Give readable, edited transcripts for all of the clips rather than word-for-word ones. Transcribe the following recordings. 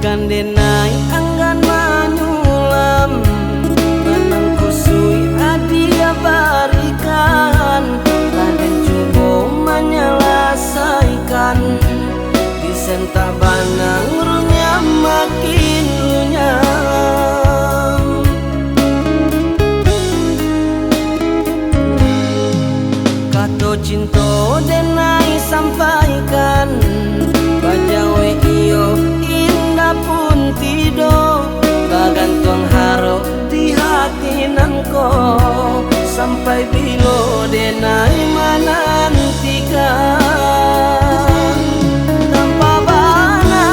Kandenai anggan manyulam menang kusui adia barikan Raden cubo menyelasaikan disenta banang runyam makin runyam kato cinto denai sampaikan bajawe iyo pun tido bagantung haro di hati nanko sampai bilo denai menantikan tanpa bana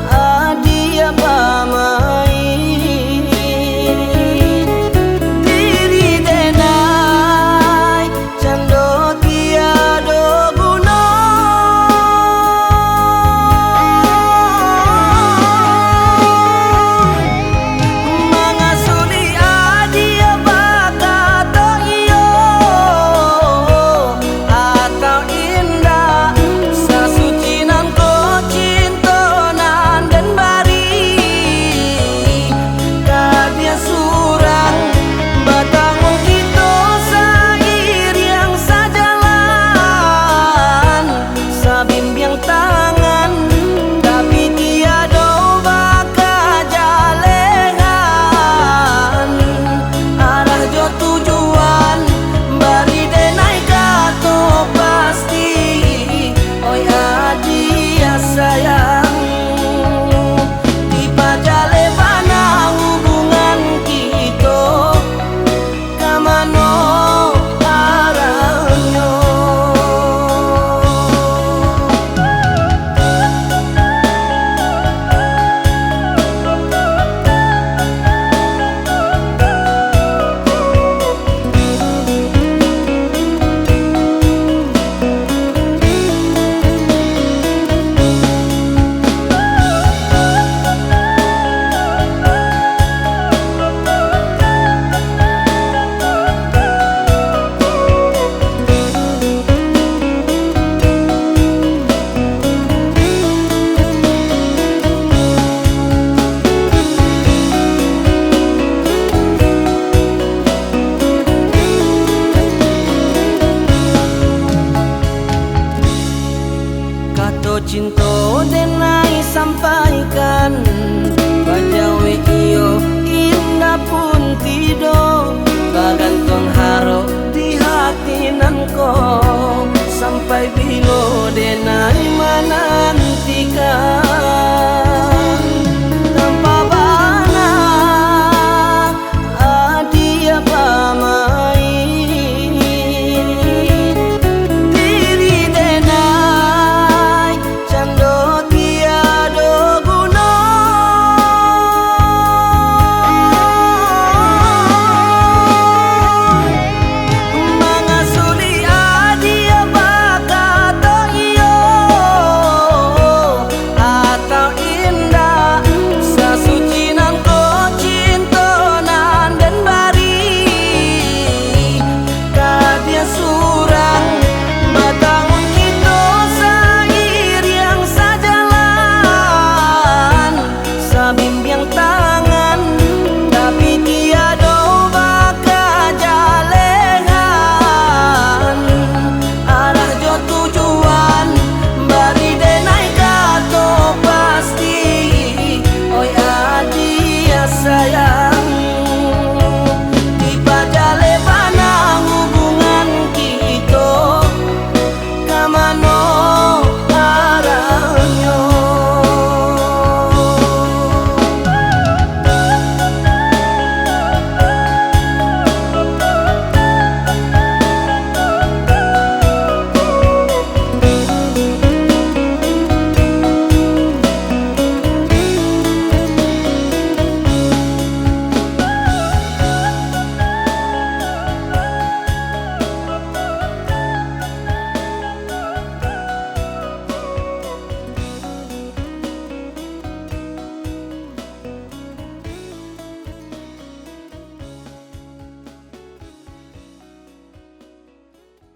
adia bamai diri denai cando tiado cinto denai sampaikan bajawe iyo indah pun tido bagantung haro di hati nanko sampai bilo denai menanti